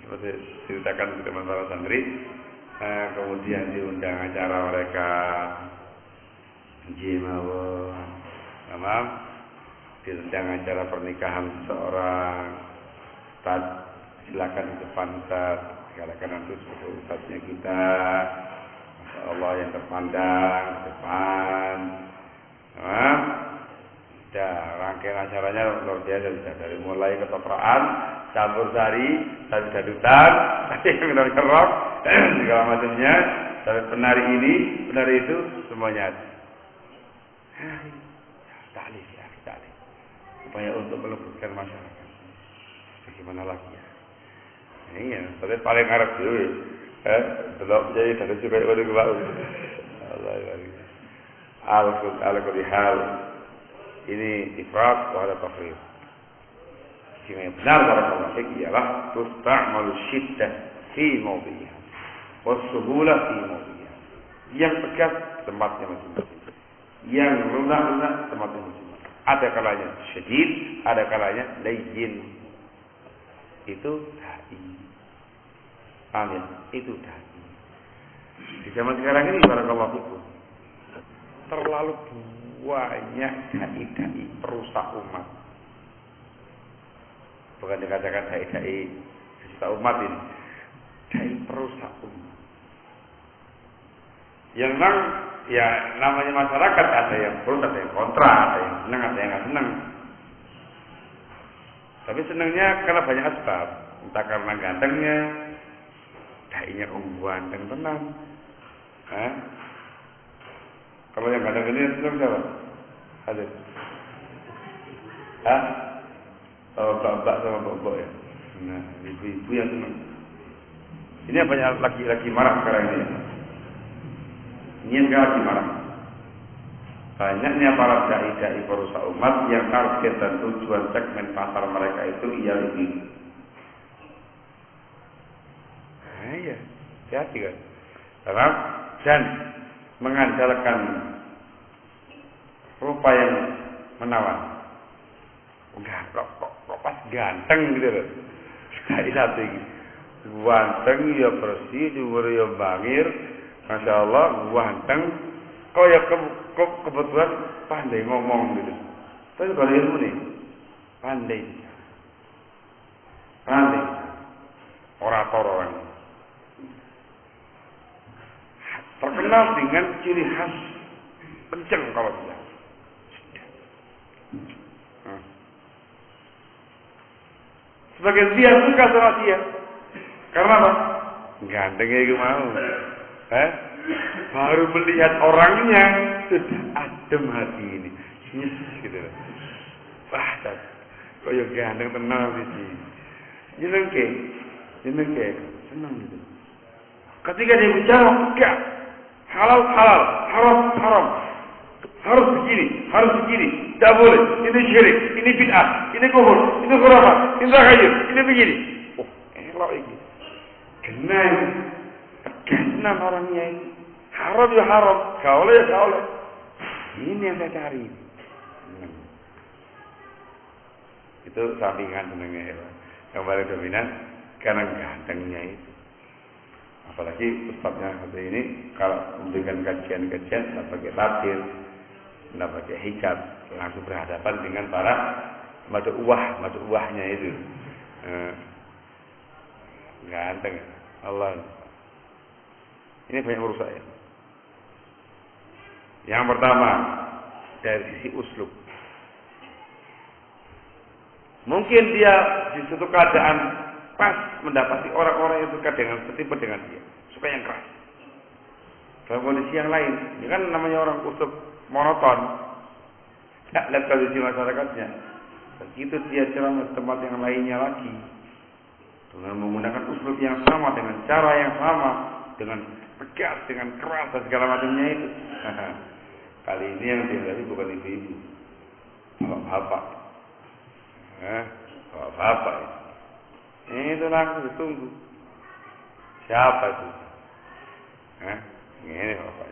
seperti ceritakan di teman para santri, kemudian diundang acara mereka jimawa, maaf, diundang acara pernikahan seseorang, Ustaz silakan di depan Ustaz, silakan nanti sebagai Ustaznya kita, Masya Allah yang terpandang di depan, maaf. Rangkaian acaranya luar biasa sudah dari mulai ketopraan, campur sari, sampai dadutan, minum kerok, segala macamnya, sampai penari ini, penari itu, semuanya ada. Ta'lif. Upaya untuk melembutkan masyarakat. Bagaimana lagi ya? Ini ya, tapi paling Arab dulu ya. Belum jadi satu juga baru ke bawah. Al-Qur'an. Ini ifrat wa ada tafrid. Yang benar barakallahu fiik ialah tusta'malu syiddah fi mawdi'iha was-suhulah fi mawdi'iha. Yang tegas tempatnya masing-masing. Yang lunak-lunak tempatnya masing-masing. Ada kalanya syadid, ada kalanya layyin. Itu dai. Paham ya? Itu dai. Di zaman sekarang ini barakallahu fiik terlalu banyak dai-dai perusak umat. Bukan dikatakan dai-dai perusak umat ini. Dai perusak umat. Yang memang ya namanya masyarakat ada yang pro, ada yang kontra, ada yang senang, ada yang nggak senang. Tapi senangnya karena banyak asbab. Entah karena gantengnya, dai-nya ganteng tenang. Kalau yang ganteng ini senang siapa? Ada. Bapak sama bapak ya. Nah, ibu-ibu yang senang. Ini banyak laki-laki marah sekarang ini. Ini yang lagi marah. Banyaknya para dai-dai perusak umat yang target dan tujuan segmen pasar mereka itu ialah ibu. Nah, iya, hati-hati kan. Dan mengandalkan rupa yang menawan. Enggak, kok pas ganteng gitu loh. Sekali satu ini. Ganteng ya bersih, dhuwur ya bangir. Masya Allah, ganteng. Kok ya kebetulan pandai ngomong gitu. Tapi kalau ilmu nih, pandai. Orator orang. Terkenal dengan ciri khas kenceng kalau bisa. Sebagian dia suka sama dia. Karena apa? Gantengnya itu mau. Baru melihat orangnya sudah adem hati ini. Yes, gitu. Wah, kaya ganteng tenang di sini. Jenengke, senang gitu. Ketika dia bicara, enggak. Halal, haram. Harus begini, tidak boleh. Ini syirik, ini bid'ah, ini kufur, ini khurafat, ini takhayul, ini begini. Oh, elok ini. Kenan orangnya ini. Haram ya haram, kauleh ya kauleh. Ini yang saya cari. Itu sampingan senengnya. Yang paling dominan karena gantengnya itu. Apalagi ustadznya seperti ini kalau memberikan kajian-kajian tidak pakai tabir, tidak pakai hijab, langsung berhadapan dengan para madu'uahnya itu. Ganteng Allah. Ini banyak merusak ya. Yang pertama dari sisi uslub. Mungkin dia di suatu keadaan pas mendapati orang-orang yang suka setipe dengan dia, suka yang keras. Dalam kondisi yang lain, ini kan namanya orang uslub monoton. Tidak lihat kondisi masyarakatnya. Begitu dia ceramah di tempat yang lainnya lagi, dengan menggunakan uslub yang sama, dengan cara yang sama, dengan tegas, dengan keras dan segala macamnya itu. Kali ini yang dihadapi bukan ibu-ibu, bapak-bapak. Bapak-bapak itu langsung ditunggu. Siapa itu? Ini bapak.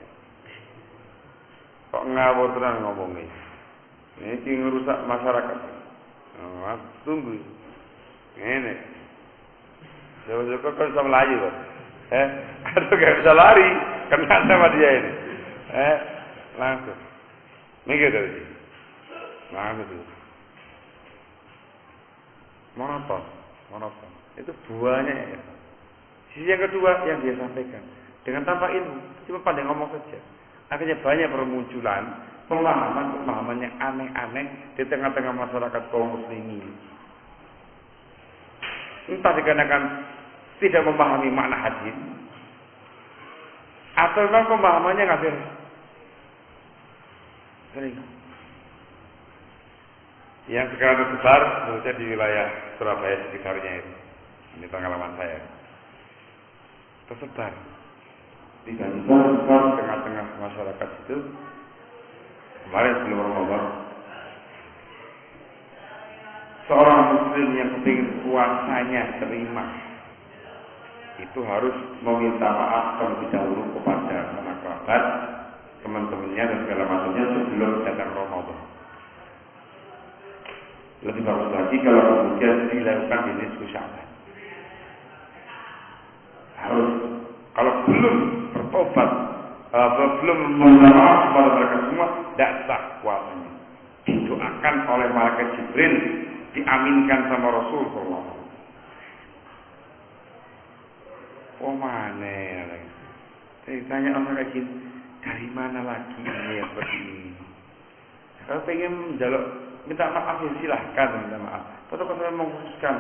Kok ngawur terang ngomongnya? Ini ngerusak masyarakat. Tunggu. Ini. Coba-coba kan bisa Melayu, Pak. Atau gak bisa lari, kena sama dia ini. Langsung. Mikir dari sini. Langsung. Monoton. Itu buahnya ya. Sisi yang kedua yang dia sampaikan dengan tanpa ilmu, cuma pandai ngomong saja. Akhirnya banyak bermunculan pemahaman yang aneh-aneh di tengah-tengah masyarakat kaum muslimin. Entah dikarenakan tidak memahami makna hadis, atau memang pemahamannya nggak beres. Sering. Yang sekarang terbesar khususnya di wilayah Surabaya sekitarnya itu. Ini pengalaman saya. Tersebar. Tiba-tiba tengah-tengah masyarakat itu kemarin sebelum Ramadan, seorang muslim yang kepingin puasanya terima itu harus meminta maaf terlebih dahulu kepada anak kerabat, teman-temannya dan segala macamnya sebelum datang Ramadan. Lebih bagus lagi kalau kemudian dilakukan di nisfu Sya'ban. Harus, kalau belum bertobat, belum meminta maaf kepada mereka semua, tidak sah puasanya. Didoakan oleh malaikat Jibril, diaminkan sama Rasulullah. Oh mana ya? Saya tanya orang kayak gini, dari mana lagi ini yang seperti ini? Kalau pengen menjaluk minta maaf ya silahkan minta maaf. Tapi kalau saya mengkhususkan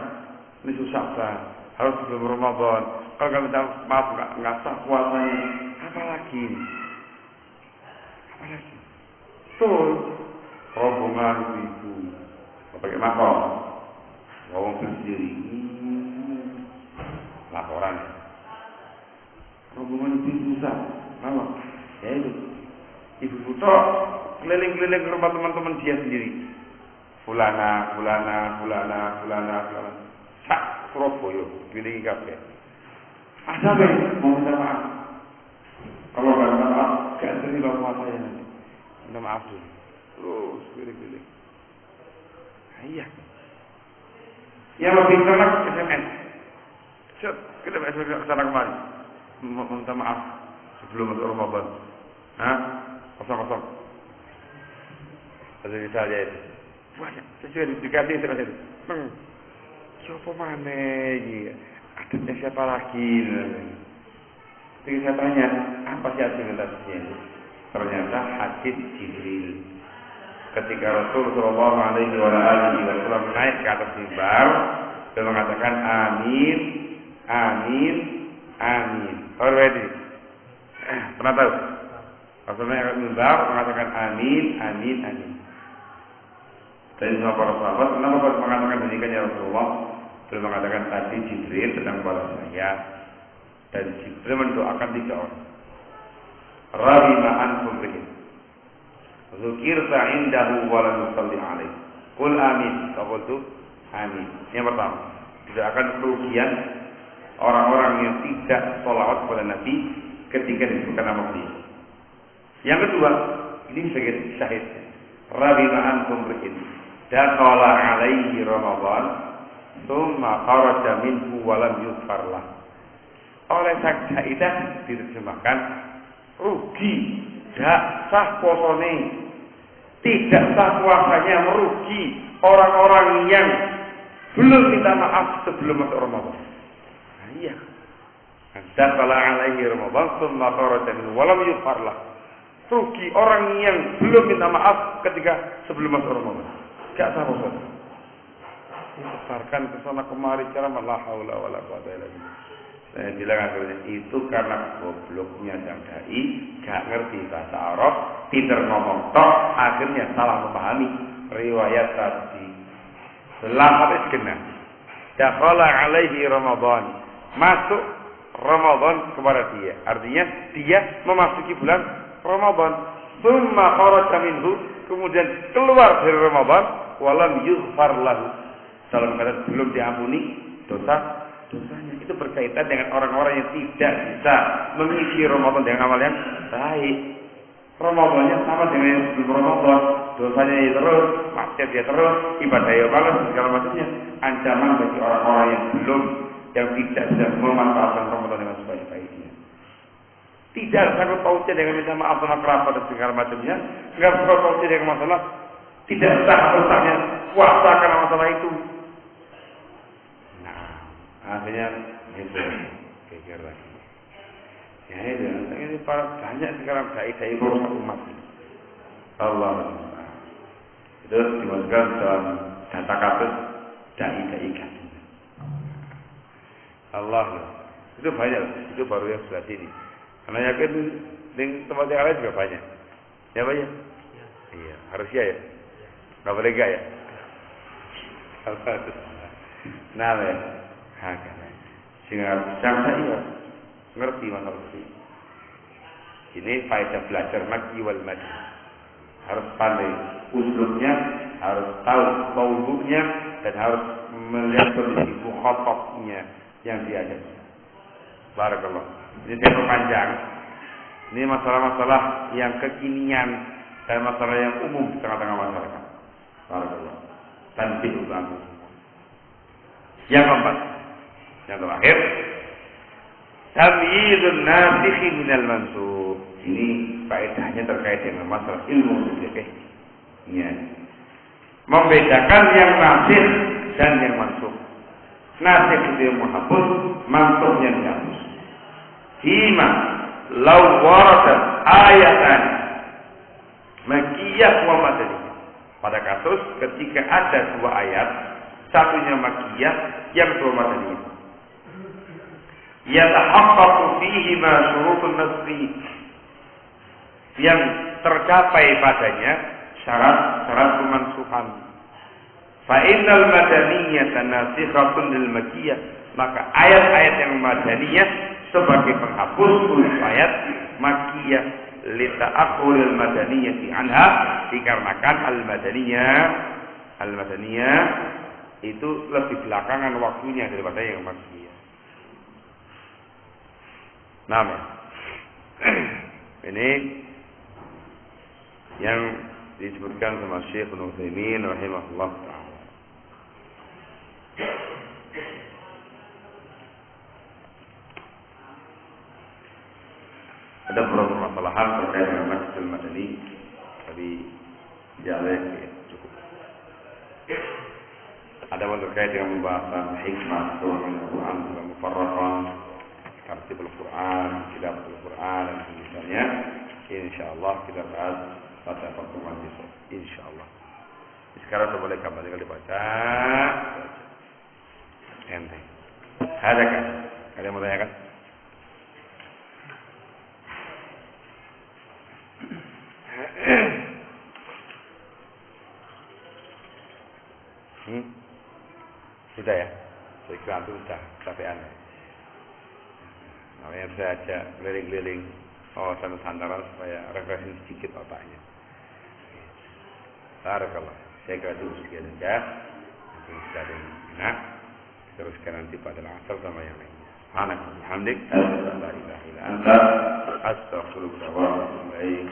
ini susah harus sebelum Ramadan. Kalau nggak minta maaf nggak sah puasanya. Apa lagi? Betul. Rombongan ibu pakai makro, ngomong sendiri. Laporan. Rombongan ibu susah. Kenapa? Ya itu. Ibu putra keliling-keliling ke rumah teman-teman dia sendiri. Fulana. Sak Surabaya keliling kabeh. Ada be mau minta maaf. Kalau nggak minta maaf, gak terima puasanya nanti. Minta maaf dulu. Terus keliling-keliling. Iya. Yang lebih enak SMS. Set, kita SMS ke sana kemari. Minta maaf sebelum masuk Ramadan. Kosong. Ada misalnya itu. Banyak. Saya dikasih SMS itu. Siapa mana ini? Adanya siapa lagi? Ketika saya tanya, apa sih argumentasinya itu? Ternyata hadis Jibril. Ketika Rasulullah SAW naik ke atas mimbar, dia mengatakan amin, amin, amin. Tahu ini? Pernah tahu? Rasulullah naik ke atas mimbar mengatakan amin, amin, amin. Dan semua para sahabat, kenapa mengatakan demikian ya Rasulullah? Beliau mengatakan tadi Jibril sedang pada saya, dan Jibril mendoakan 3 orang. Rabi ma'an kumrihin Zukirta indahu wa la nusalli alaih Qul amin. Qawaltu amin. Yang pertama, tidak akan kerugian orang-orang yang tidak sholawat kepada Nabi ketika disebutkan nama beliau. Yang kedua, ini sebagai syahid. Rabi ma'an kumrihin dakhala alaihi Ramadan thumma kharaja minhu wa lam yughfar lah. Oleh Saidah diterjemahkan rugi, tidak sah posone, tidak sah puasanya, merugi orang-orang yang belum minta maaf sebelum masuk Ramadan. Nah, iya. Dakhala alaihi Ramadan thumma kharaja minhu wa lam yughfar lah. Rugi orang yang belum minta maaf ketika sebelum masuk Ramadan. Gak sah posone. Dibesarkan ke sana kemari cara la haula wala quwata illa billah. Saya bilang akhirnya itu karena gobloknya sang dai, gak ngerti bahasa Arab, pinter ngomong tok, akhirnya salah memahami riwayat tadi. Lafaz kena. Dakhala alaihi Ramadan. Masuk Ramadan kepada dia. Artinya dia memasuki bulan Ramadan. Tsumma kharaja minhu, kemudian keluar dari Ramadan, walam yughfar lahu. Dalam keadaan belum diampuni dosanya. Itu berkaitan dengan orang-orang yang tidak bisa mengisi Ramadan dengan amal yang baik. Ramadannya sama dengan yang sebelum Ramadan, dosanya ya terus, maksiat ya terus, ibadah ya balas, segala macamnya. Ancaman bagi orang-orang yang tidak bisa memanfaatkan Ramadan dengan sebaik-baiknya. Tidak sanggup pautnya dengan minta maaf sama kerabat dan segala macamnya. Enggak sanggup pautnya dengan masalah tidak sah sahnya puasa karena masalah itu. Akhirnya itu geger lagi. Ya itu, ini para banyak sekarang dai-dai rusak umat ini. Allah. Itu dimasukkan dalam data kasus dai-dai kasih. Allah. Itu banyak. Itu baru yang sebelah sini. Karena yakin di tempat yang lain juga banyak. Ya banyak. Iya, harusnya ya. Nggak boleh gak ya. Nah ya. Sehingga saya ngerti masalah ini. Ini faedah belajar makyi wal madhi. Harus pandai usulnya, harus tahu maudu'nya, dan harus melihat kondisi mukhatabnya yang diajar. Barakallah. Ini saya perpanjang. Ini masalah-masalah yang kekinian dan masalah yang umum di tengah-tengah masyarakat. Barakallah. Tanbih ulama. Yang keempat, yang terakhir, tamyizun nasikh minal mansukh. Ini faedahnya terkait dengan masalah ilmu fikih. Ya. Membedakan yang nasikh dan yang mansukh. Nasikh itu yang menghapus, mansukh yang dihapus. Hima law waradat ayatan makkiyah wa madaniyah. Pada kasus ketika ada 2 ayat, satunya makkiyah, yang kedua madaniyah. Yatahaqqaqu fihi ma syurutun nasri. Yang tercapai padanya syarat-syarat pemansuhan. Fa innal madaniyata nasikhatun lil makkiyah. Maka ayat-ayat yang madaniyah sebagai penghapus untuk ayat makkiyah lita'akhuril madaniyati anha, dikarenakan al-madaniyah itu lebih belakangan waktunya daripada yang makkiyah. Nah, ini yang disebutkan sama Syekh Ibnu Utsaimin rahimahullah taala. Ada beberapa permasalahan terkait dengan Masjidil Madani, tapi jalan cukup. Ada yang terkait dengan pembahasan hikmah turun Al-Quran dalam mufarraqan, tartib Al-Quran, kitab Al-Quran dan misalnya. Insyaallah kita bahas pada pertemuan besok. Insyaallah. Sekarang sudah boleh kembali dibaca. Enteng. Ada kan? Ada yang mau tanyakan? Sudah ya? Saya kira itu sudah capean. Makanya saya ajak keliling-keliling kawasan Nusantara supaya refreshing sedikit otaknya. Barakallah. Saya kira itu sekian saja. Nanti sudah ada yang enak. Teruskan nanti pada asal sama yang lain. Alhamdulillah. Astaghfirullah wa atubu ilaih.